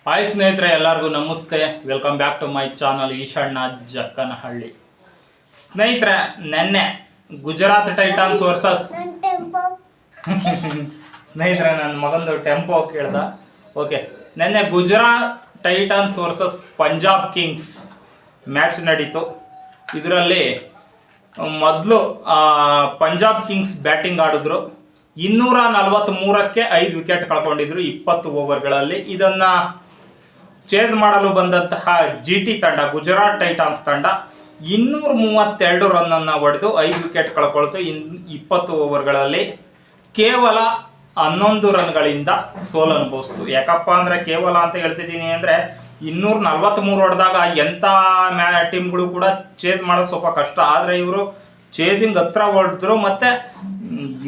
Hi ಸ್ನೇಹಿತರೆ, ಎಲ್ಲರಿಗೂ ನಮಸ್ತೆ. Welcome back to my channel Eshanna Jakkanahalli. ಸ್ನೇಹಿತರೆ, ನೆನ್ನೆ ಗುಜರಾತ್ ಟೈಟಾನ್ಸ್ ವರ್ಸಸ್ ಸ್ನೇಹಿತರೆ ನನ್ನ ಮಗಂದು ಟೆಂಪೋ ಕೇಳ್ದ. ಓಕೆ, ನೆನ್ನೆ Gujarat Titans versus Punjab Kings match ನಡೀತು. ಇದರಲ್ಲಿ ಮೊದಲು ಪಂಜಾಬ್ ಕಿಂಗ್ಸ್ ಬ್ಯಾಟಿಂಗ್ ಆಡಿದ್ರು. 243ಕ್ಕೆ 5 ವಿಕೆಟ್ ಕಳ್ಕೊಂಡಿದ್ರು 20 ಓವರ್ಗಳಲ್ಲಿ. ಇದನ್ನ ಚೇಸ್ ಮಾಡಲು ಬಂದಂತಹ GT ತಂಡ, ಗುಜರಾತ್ ಟೈಟಾನ್ಸ್ ತಂಡ 232 ರನ್ ಅನ್ನು ಹೊಡೆದು 5 ವಿಕೆಟ್ ಕಳ್ಕೊಳ್ತು 20 ಓವರ್ಗಳಲ್ಲಿ. ಕೇವಲ 11 ರನ್ಗಳಿಂದ ಸೋಲು ಅನುಭವಿಸ್ತು. ಯಾಕಪ್ಪ ಅಂದ್ರೆ ಕೇವಲ ಅಂತ ಹೇಳ್ತಿದ್ದೀನಿ ಅಂದ್ರೆ 243 ಹೊಡೆದಾಗ ಎಂಥ ಟೀಮ್ಗಳು ಕೂಡ ಚೇಸ್ ಮಾಡೋದು ಸ್ವಲ್ಪ ಕಷ್ಟ. ಆದರೆ ಇವರು ಚೇಸಿಂಗ್ ಹತ್ರ ಹೊಡೆದ್ರು. ಮತ್ತೆ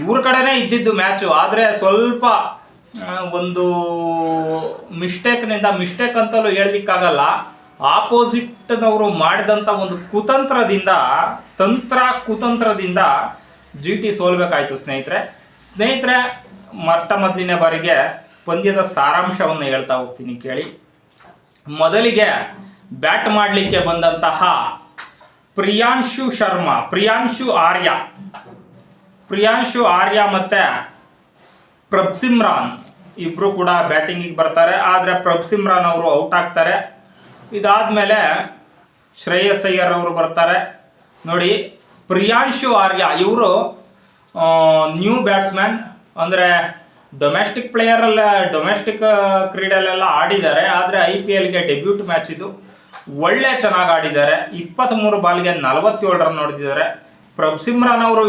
ಇವ್ರ ಕಡೆನೇ ಇದ್ದಿದ್ದು ಮ್ಯಾಚು. ಆದರೆ ಸ್ವಲ್ಪ ಒಂದು ಮಿಸ್ಟೇಕ್ ಅಂತಲೂ ಹೇಳಲಿಕ್ಕಾಗಲ್ಲ, ಆಪೋಸಿಟ್ನವರು ಮಾಡಿದಂಥ ಒಂದು ಕುತಂತ್ರದಿಂದ GT ಸೋಲ್ಬೇಕಾಯ್ತು. ಸ್ನೇಹಿತರೆ ಮೊದಲನೇ ಬಾರಿಗೆ ಪಂದ್ಯದ ಸಾರಾಂಶವನ್ನು ಹೇಳ್ತಾ ಹೋಗ್ತೀನಿ ಕೇಳಿ. ಮೊದಲಿಗೆ ಬ್ಯಾಟ್ ಮಾಡಲಿಕ್ಕೆ ಬಂದಂತಹ ಪ್ರಿಯಾಂಶು ಆರ್ಯ ಮತ್ತೆ ಪ್ರಭ್ಸಿಮ್ರಾನ್ ಇಬ್ರು ಕೂಡ ಬ್ಯಾಟಿಂಗಿಗೆ ಬರ್ತಾರೆ. ಆದರೆ ಪ್ರಭ್ಸಿಮ್ರಾನ್ ಅವರು ಔಟ್ ಆಗ್ತಾರೆ. ಇದಾದ್ಮೇಲೆ ಶ್ರೇಯಸ್ ಅಯ್ಯರ್ ಅವರು ಬರ್ತಾರೆ. ನೋಡಿ, ಪ್ರಿಯಾಂಶು ಆರ್ಯ ಇವರು ನ್ಯೂ ಬ್ಯಾಟ್ಸ್ಮನ್, ಅಂದರೆ ಡೊಮೆಸ್ಟಿಕ್ ಕ್ರೀಡೆಯಲ್ಲೆಲ್ಲ ಆಡಿದ್ದಾರೆ. ಆದರೆ IPLಗೆ ಡೆಬ್ಯೂಟ್ ಮ್ಯಾಚ್ ಇದು. ಒಳ್ಳೆ ಚೆನ್ನಾಗಿ ಆಡಿದ್ದಾರೆ. 23 ಬಾಲ್ಗೆ 47 ರನ್ ಹೊಡೆದಿದ್ದಾರೆ. ಪ್ರಭ್ಸಿಮ್ರಾನ್ ಅವರು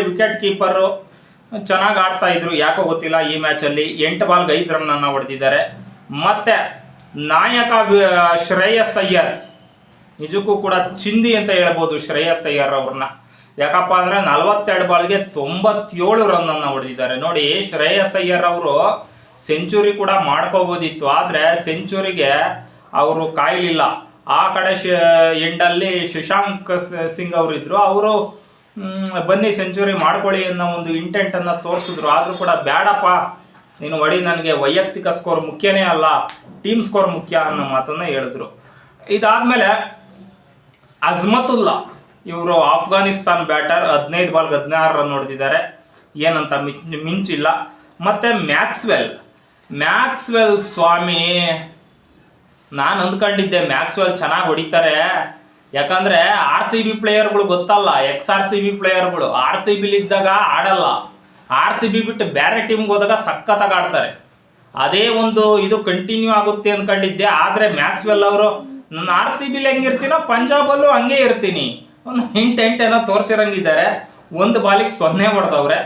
ವಿಕೆಟ್ ಕೀಪರು, ಚೆನ್ನಾಗಿ ಆಡ್ತಾ ಇದ್ರು. ಯಾಕೋ ಗೊತ್ತಿಲ್ಲ, ಈ ಮ್ಯಾಚಲ್ಲಿ 8 ಬಾಲ್ಗೆ 5 ರನ್ ಅನ್ನು ಹೊಡೆದಿದ್ದಾರೆ. ಮತ್ತೆ ನಾಯಕ ಶ್ರೇಯಸ್ ಅಯ್ಯರ್, ನಿಜಕ್ಕೂ ಕೂಡ ಚಿಂದಿ ಅಂತ ಹೇಳ್ಬೋದು ಶ್ರೇಯಸ್ ಅಯ್ಯರ್ ಅವ್ರನ್ನ. ಯಾಕಪ್ಪ ಅಂದ್ರೆ 42 ಬಾಲ್ಗೆ 97 ರನ್ ಅನ್ನು ಹೊಡೆದಿದ್ದಾರೆ. ನೋಡಿ, ಶ್ರೇಯಸ್ ಅಯ್ಯರ್ ಅವರು ಸೆಂಚುರಿ ಕೂಡ ಮಾಡ್ಕೋಬೋದಿತ್ತು, ಆದರೆ ಸೆಂಚುರಿಗೆ ಅವರು ಕಾಯಲಿಲ್ಲ. ಆ ಕಡೆ ಎಂಡಲ್ಲಿ ಶಶಾಂಕ್ ಸಿಂಗ್ ಅವರು ಇದ್ರು. ಅವರು ಬನ್ನಿ ಸೆಂಚುರಿ ಮಾಡ್ಕೊಳ್ಳಿ ಅನ್ನೋ ಒಂದು ಇಂಟೆಂಟನ್ನು ತೋರಿಸಿದ್ರು. ಆದರೂ ಕೂಡ ಬೇಡಪ್ಪ ನೀನು ಹೊಡಿ, ನನಗೆ ವೈಯಕ್ತಿಕ ಸ್ಕೋರ್ ಮುಖ್ಯನೇ ಅಲ್ಲ, ಟೀಮ್ ಸ್ಕೋರ್ ಮುಖ್ಯ ಅನ್ನೋ ಮಾತನ್ನು ಹೇಳಿದ್ರು. ಇದಾದಮೇಲೆ ಅಜ್ಮತುಲ್ಲಾ ಇವರು ಆಫ್ಘಾನಿಸ್ತಾನ್ ಬ್ಯಾಟರ್, 15 ಬಾಲ್ಗೆ 16 ರನ್ ಹೊಡೆದಿದ್ದಾರೆ. ಏನಂತ ಮಿಂಚಿಲ್ಲ. ಮತ್ತು ಮ್ಯಾಕ್ಸ್ವೆಲ್ ಸ್ವಾಮಿ, ನಾನು ಅಂದ್ಕೊಂಡಿದ್ದೆ ಮ್ಯಾಕ್ಸ್ವೆಲ್ ಚೆನ್ನಾಗಿ ಹೊಡಿತಾರೆ. ಯಾಕಂದರೆ RCB ಪ್ಲೇಯರ್ಗಳು ಗೊತ್ತಲ್ಲ, XRCB ಪ್ಲೇಯರ್ಗಳು RCBಲಿದ್ದಾಗ ಆಡಲ್ಲ, RCB ಬಿಟ್ಟು ಬೇರೆ ಟೀಮ್ಗೆ ಹೋದಾಗ ಸಖತ್ತಾಗಿ ಆಡ್ತಾರೆ. ಅದೇ ಒಂದು ಇದು ಕಂಟಿನ್ಯೂ ಆಗುತ್ತೆ ಅಂದ್ಕೊಂಡಿದ್ದೆ. ಆದರೆ ಮ್ಯಾಕ್ಸ್ವೆಲ್ ಅವರು ನಾನು RCBಲಿ ಹೆಂಗಿರ್ತೀನೋ ಪಂಜಾಬಲ್ಲೂ ಹಂಗೆ ಇರ್ತೀನಿ, ಒಂದು ಹಿಂಟೆಂಟೇನೋ ತೋರಿಸಿರಂಗಿದ್ದಾರೆ. 1 ಬಾಲಿಗೆ 0 ಹೊಡೆದವ್ರೆ.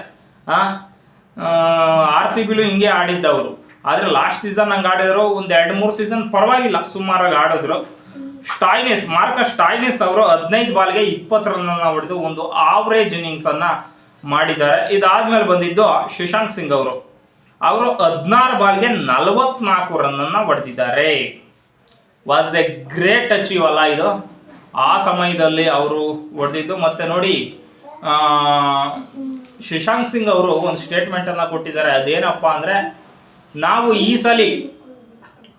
RCBಲೂ ಹಿಂಗೆ ಆಡಿದ್ದವರು. ಆದರೆ ಲಾಸ್ಟ್ ಸೀಸನ್ ಹಂಗೆ ಆಡಿದ್ರು. ಒಂದು 2-3 ಸೀಸನ್ ಪರವಾಗಿಲ್ಲ, ಸುಮಾರಾಗಿ ಆಡಿದ್ರು. ಮಾರ್ಕಸ್ ಸ್ಟಾಯ್ನಿಸ್ ಅವರು 15 ಬಾಲ್ಗೆ 20 ರನ್ ಅನ್ನು ಹೊಡೆದು ಒಂದು ಆವರೇಜ್ ಇನ್ನಿಂಗ್ಸ್ ಅನ್ನ ಮಾಡಿದ್ದಾರೆ. ಇದಾದ್ಮೇಲೆ ಬಂದಿದ್ದು ಶಶಾಂಕ್ ಸಿಂಗ್ ಅವರು 16 ಬಾಲ್ಗೆ 44 ರನ್ ಅನ್ನ ಹೊಡೆದಿದ್ದಾರೆ. ವಾಸ್ ಎ ಗ್ರೇಟ್ ಅಚೀವ್ ಅಲ್ಲ ಇದು, ಆ ಸಮಯದಲ್ಲಿ ಅವರು ಹೊಡೆದಿದ್ದು. ಮತ್ತೆ ನೋಡಿ, ಶಶಾಂಕ್ ಸಿಂಗ್ ಅವರು ಒಂದು ಸ್ಟೇಟ್ಮೆಂಟ್ ಅನ್ನ ಕೊಟ್ಟಿದ್ದಾರೆ. ಅದೇನಪ್ಪ ಅಂದ್ರೆ, ನಾವು ಈ ಸಲ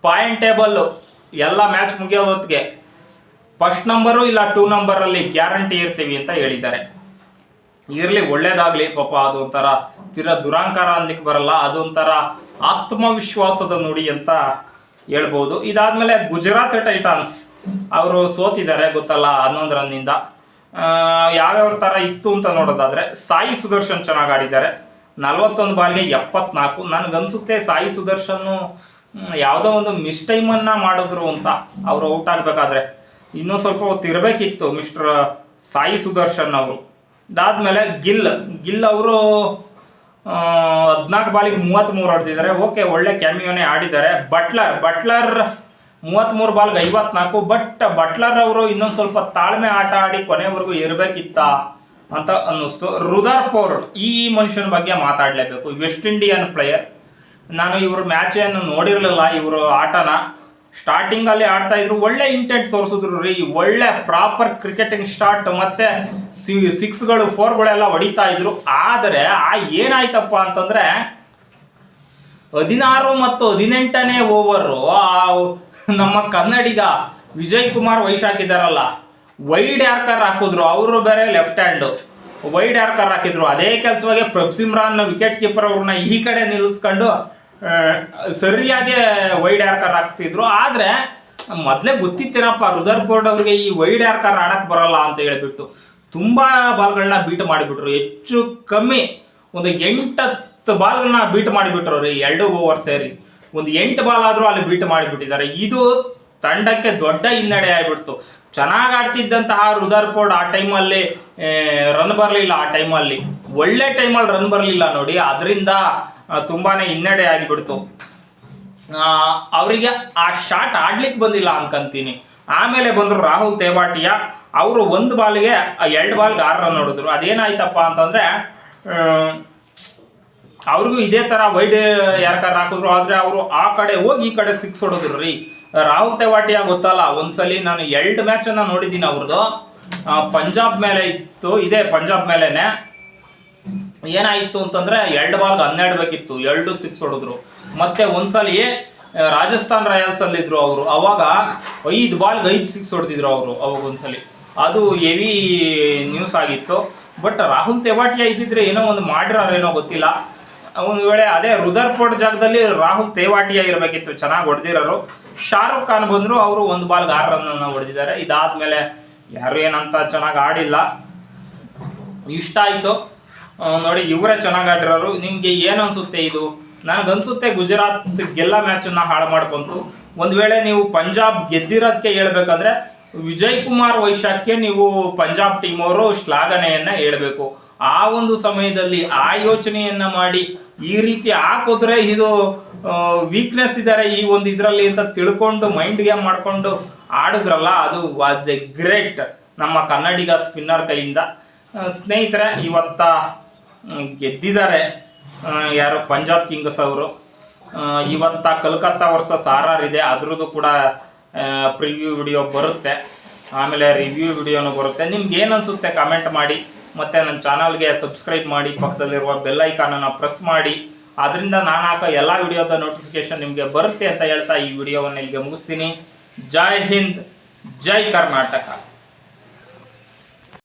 ಪಾಯಿಂಟ್ ಟೇಬಲ್ ಎಲ್ಲ ಮ್ಯಾಚ್ ಮುಗಿಯೋ ಹೊತ್ತಿಗೆ ಫಸ್ಟ್ ನಂಬರು ಇಲ್ಲ 2 ನಂಬರಲ್ಲಿ ಗ್ಯಾರಂಟಿ ಇರ್ತೀವಿ ಅಂತ ಹೇಳಿದ್ದಾರೆ. ಇರಲಿ, ಒಳ್ಳೇದಾಗಲಿ ಪಾಪ. ಅದು ಒಂಥರ ದುರಾಂಕಾರ ಅನ್ಲಿಕ್ಕೆ ಬರಲ್ಲ, ಅದೊಂಥರ ಆತ್ಮವಿಶ್ವಾಸದ ನುಡಿ ಅಂತ ಹೇಳ್ಬೋದು. ಇದಾದ್ಮೇಲೆ ಗುಜರಾತ್ ಟೈಟಾನ್ಸ್ ಅವರು ಸೋತಿದ್ದಾರೆ, ಗೊತ್ತಲ್ಲ, 11 ರನ್ನಿಂದ. ಯಾವ್ಯಾವ ಥರ ಇತ್ತು ಅಂತ ನೋಡೋದಾದ್ರೆ, ಸಾಯಿ ಸುದರ್ಶನ್ ಚೆನ್ನಾಗಿ ಆಡಿದ್ದಾರೆ, 41 ಬಾಲ್ಗೆ 74. ನನಗನ್ಸುತ್ತೆ ಸಾಯಿ ಸುದರ್ಶನ್ ಯಾವುದೋ ಒಂದು ಮಿಸ್ಟೈಮನ್ನು ಮಾಡಿದ್ರು ಅಂತ. ಅವರು ಔಟ್ ಆಗಬೇಕಾದ್ರೆ ಇನ್ನೂ ಸ್ವಲ್ಪ ಹೊತ್ತು ಇರಬೇಕಿತ್ತು ಮಿಸ್ಟರ್ ಸಾಯಿ ಸುದರ್ಶನ್ ಅವರು. ಇದಾದ್ಮೇಲೆ ಗಿಲ್ ಅವರು 14 ಬಾಲಿಗೆ 33 ಹೊಡೆದಿದ್ದಾರೆ. ಓಕೆ, ಒಳ್ಳೆ ಕ್ಯಾಮಿಯೋನೇ ಆಡಿದ್ದಾರೆ. ಬಟ್ಲರ್ 33 ಬಾಲ್ಗೆ 54. ಬಟ್ ಬಟ್ಲರ್ ಅವರು ಇನ್ನೊಂದು ಸ್ವಲ್ಪ ತಾಳ್ಮೆ ಆಟ ಆಡಿ ಕೊನೆವರೆಗೂ ಇರಬೇಕಿತ್ತ ಅಂತ ಅನ್ನಿಸ್ತು. ರುದರ್ಫೋರ್ಡ್, ಈ ಮನುಷ್ಯನ ಬಗ್ಗೆ ಮಾತಾಡಲೇಬೇಕು. West Indian player. ನಾನು ಇವ್ರ ಮ್ಯಾಚ್ ಏನು ನೋಡಿರಲಿಲ್ಲ, ಇವರು ಆಟನ ಸ್ಟಾರ್ಟಿಂಗಲ್ಲಿ ಆಡ್ತಾ ಇದ್ರು. ಒಳ್ಳೆ ಇಂಟೆಂಟ್ ತೋರಿಸಿದ್ರು ರೀ, ಒಳ್ಳೆ ಪ್ರಾಪರ್ ಕ್ರಿಕೆಟಿಂಗ್ ಸ್ಟಾರ್ಟ್, ಮತ್ತೆ 6ಗಳು 4ಗಳೆಲ್ಲ ಹೊಡಿತಾ ಇದ್ರು. ಆದರೆ ಏನಾಯ್ತಪ್ಪ ಅಂತಂದ್ರೆ 16 ಮತ್ತು 18ನೇ ಓವರು ನಮ್ಮ ಕನ್ನಡಿಗ ವಿಜಯ್ ಕುಮಾರ್ ವೈಶಾಖ್ ಇದ್ದಾರಲ್ಲ, ವೈಡ್ ಯಾರ್ಕರ್ ಹಾಕಿದ್ರು. ಅವರು ಬೇರೆ ಲೆಫ್ಟ್ ಹ್ಯಾಂಡು, ವೈಡ್ ಯಾರ್ಕರ್ ಹಾಕಿದ್ರು. ಅದೇ ಕೆಲಸವಾಗಿ ಪ್ರಭ್ಸಿಮ್ರಾನ್ ವಿಕೆಟ್ ಕೀಪರ್ ಅವ್ರನ್ನ ಈ ಕಡೆ ನಿಲ್ಲಿಸ್ಕೊಂಡು ಸರಿಯಾಗಿ ವೈಡ್ ಯಾರ್ಕರ್ ಹಾಕ್ತಿದ್ರು. ಆದರೆ ಮೊದಲೇ ಗೊತ್ತಿತ್ತೇನಪ್ಪ ರುದರ್ಫೋರ್ಡ್ ಅವ್ರಿಗೆ ಈ ವೈಡ್ ಯಾರ್ಕರ್ ಆಡಕ್ಕೆ ಬರಲ್ಲ ಅಂತ ಹೇಳ್ಬಿಟ್ಟು ತುಂಬ ಬಾಲ್ಗಳನ್ನ ಬೀಟ್ ಮಾಡಿಬಿಟ್ರು. ಹೆಚ್ಚು ಕಮ್ಮಿ ಒಂದು 8-10 ಬಾಲ್ಗಳನ್ನ ಬೀಟ್ ಮಾಡಿಬಿಟ್ರು ರೀ, 2 ಓವರ್ ಸೇರಿ. ಒಂದು 8 ಬಾಲ್ ಆದರೂ ಅಲ್ಲಿ ಬೀಟ್ ಮಾಡಿಬಿಟ್ಟಿದ್ದಾರೆ. ಇದು ತಂಡಕ್ಕೆ ದೊಡ್ಡ ಹಿನ್ನಡೆ ಆಗಿಬಿಡ್ತು. ಚೆನ್ನಾಗಿ ಆಡ್ತಿದ್ದಂತಹ ರುದರ್ಫೋರ್ಡ್ ಆ ಟೈಮಲ್ಲಿ ರನ್ ಬರಲಿಲ್ಲ. ಆ ಟೈಮಲ್ಲಿ ಒಳ್ಳೆ ಟೈಮಲ್ಲಿ ರನ್ ಬರಲಿಲ್ಲ ನೋಡಿ, ಅದರಿಂದ ತುಂಬಾ ಹಿನ್ನಡೆ ಆಗಿಬಿಡ್ತು. ಅವರಿಗೆ ಆ ಶಾಟ್ ಆಡ್ಲಿಕ್ಕೆ ಬಂದಿಲ್ಲ ಅನ್ಕೊಂತೀನಿ. ಆಮೇಲೆ ಬಂದರು ರಾಹುಲ್ ತೇವಾಟಿಯಾ. ಅವರು 1 ಬಾಲ್ಗೆ 2 ಬಾಲ್ಗೆ 6 ರನ್ ಹೊಡೆದ್ರು. ಅದೇನಾಯ್ತಪ್ಪ ಅಂತಂದರೆ ಅವ್ರಿಗೂ ಇದೇ ಥರ ವೈಡ್ ಯಾರ್ಕರ್ ಹಾಕಿದ್ರು. ಆದರೆ ಅವರು ಆ ಕಡೆ ಹೋಗಿ ಈ ಕಡೆ 6 ಹೊಡೆದ್ರು ರೀ. ರಾಹುಲ್ ತೇವಾಟಿಯಾ ಗೊತ್ತಲ್ಲ, ಒಂದ್ಸಲಿ ನಾನು 2 ಮ್ಯಾಚನ್ನು ನೋಡಿದ್ದೀನಿ ಅವ್ರದ್ದು. ಪಂಜಾಬ್ ಮೇಲೆ ಇತ್ತು, ಇದೇ ಪಂಜಾಬ್ ಮೇಲೇನೆ. ಏನಾಯಿತು ಅಂತಂದರೆ 2 ಬಾಲ್ಗೆ 12 ಬೇಕಿತ್ತು, 2 6 ಹೊಡೆದ್ರು. ಮತ್ತೆ ಒಂದ್ಸಲಿ ರಾಜಸ್ಥಾನ್ ರಾಯಲ್ಸ್ ಅಲ್ಲಿದ್ರು ಅವರು, ಅವಾಗ 5 ಬಾಲ್ಗೆ 5 6 ಹೊಡೆದಿದ್ರು ಅವರು ಅವಾಗ ಒಂದ್ಸಲಿ. ಅದು ಹೆವಿ ನ್ಯೂಸ್ ಆಗಿತ್ತು. ಬಟ್ ರಾಹುಲ್ ತೇವಾಟಿಯಾ ಇದ್ದಿದ್ರೆ ಏನೋ ಒಂದು ಮಾಡಿರೋರೇನೋ ಗೊತ್ತಿಲ್ಲ. ಒಂದು ವೇಳೆ ಅದೇ ರುದರ್ಫೋರ್ಡ್ ಜಾಗದಲ್ಲಿ ರಾಹುಲ್ ತೇವಾಟಿಯಾ ಇರಬೇಕಿತ್ತು, ಚೆನ್ನಾಗಿ ಹೊಡೆದಿರೋರು. ಶಾರುಖ್ ಖಾನ್ ಬಂದರು, ಅವರು 1 ಬಾಲ್ಗೆ 6 ರನ್ನನ್ನು ಹೊಡೆದಿದ್ದಾರೆ. ಇದಾದ್ಮೇಲೆ ಯಾರು ಏನಂತ ಚೆನ್ನಾಗಿ ಆಡಿಲ್ಲ. ಇಷ್ಟ ಆಯಿತು ನೋಡಿ, ಇವರೇ ಚೆನ್ನಾಗಿ ಆಡಿರೋರು. ನಿಮಗೆ ಏನು ಅನಿಸುತ್ತೆ ಇದು? ನನಗನ್ಸುತ್ತೆ ಗುಜರಾತ್ ಗೆಲ್ಲ ಮ್ಯಾಚನ್ನು ಹಾಳು ಮಾಡ್ಕೊಂತು. ಒಂದು ವೇಳೆ ನೀವು ಪಂಜಾಬ್ ಗೆದ್ದಿರೋದಕ್ಕೆ ಹೇಳ್ಬೇಕಂದ್ರೆ ವಿಜಯ್ ಕುಮಾರ್ ವೈಶಾಖ್ಗೆ ನೀವು ಪಂಜಾಬ್ ಟೀಮ್ ಅವರು ಶ್ಲಾಘನೆಯನ್ನು ಹೇಳಬೇಕು. ಆ ಒಂದು ಸಮಯದಲ್ಲಿ ಆ ಯೋಚನೆಯನ್ನು ಮಾಡಿ ಈ ರೀತಿ ಹಾಕಿದ್ರೆ ಇದು ವೀಕ್ನೆಸ್ ಇದ್ದಾರೆ ಈ ಒಂದು ಇದರಲ್ಲಿ ಅಂತ ತಿಳ್ಕೊಂಡು ಮೈಂಡ್ ಗೇಮ್ ಮಾಡಿಕೊಂಡು ಆಡಿದ್ರಲ್ಲ, ಅದು ವಾಸ್ ಎ ಗ್ರೇಟ್ ನಮ್ಮ ಕನ್ನಡಿಗ ಸ್ಪಿನ್ನರ್ ಕೈಯಿಂದ. ಸ್ನೇಹಿತರೆ, ಇವತ್ತ ಗೆದ್ದಿದ್ದಾರೆ ಯಾರು ಪಂಜಾಬ್ ಕಿಂಗ್ಸ್ ಅವರು. ಇವತ್ತ ಕಲ್ಕತ್ತಾ ವರ್ಸಸ್ RR ಇದೆ, ಅದ್ರದ್ದು ಕೂಡ ಪ್ರಿವ್ಯೂ ವಿಡಿಯೋ ಬರುತ್ತೆ, ಆಮೇಲೆ ರಿವ್ಯೂ ವಿಡಿಯೋನು ಬರುತ್ತೆ. ನಿಮ್ಗೆ ಏನು ಅನಿಸುತ್ತೆ ಕಮೆಂಟ್ ಮಾಡಿ. ಮತ್ತು ನನ್ನ ಚಾನಲ್ಗೆ ಸಬ್ಸ್ಕ್ರೈಬ್ ಮಾಡಿ, ಪಕ್ಕದಲ್ಲಿರುವ ಬೆಲ್ ಐಕಾನನ್ನು ಪ್ರೆಸ್ ಮಾಡಿ. ಅದರಿಂದ ನಾನು ಹಾಕೋ ಎಲ್ಲ ವಿಡಿಯೋದ ನೋಟಿಫಿಕೇಶನ್ ನಿಮಗೆ ಬರುತ್ತೆ ಅಂತ ಹೇಳ್ತಾ ಈ ವಿಡಿಯೋವನ್ನು ಇಲ್ಲಿಗೆ ಮುಗಿಸ್ತೀನಿ. ಜೈ ಹಿಂದ್, ಜೈ ಕರ್ನಾಟಕ.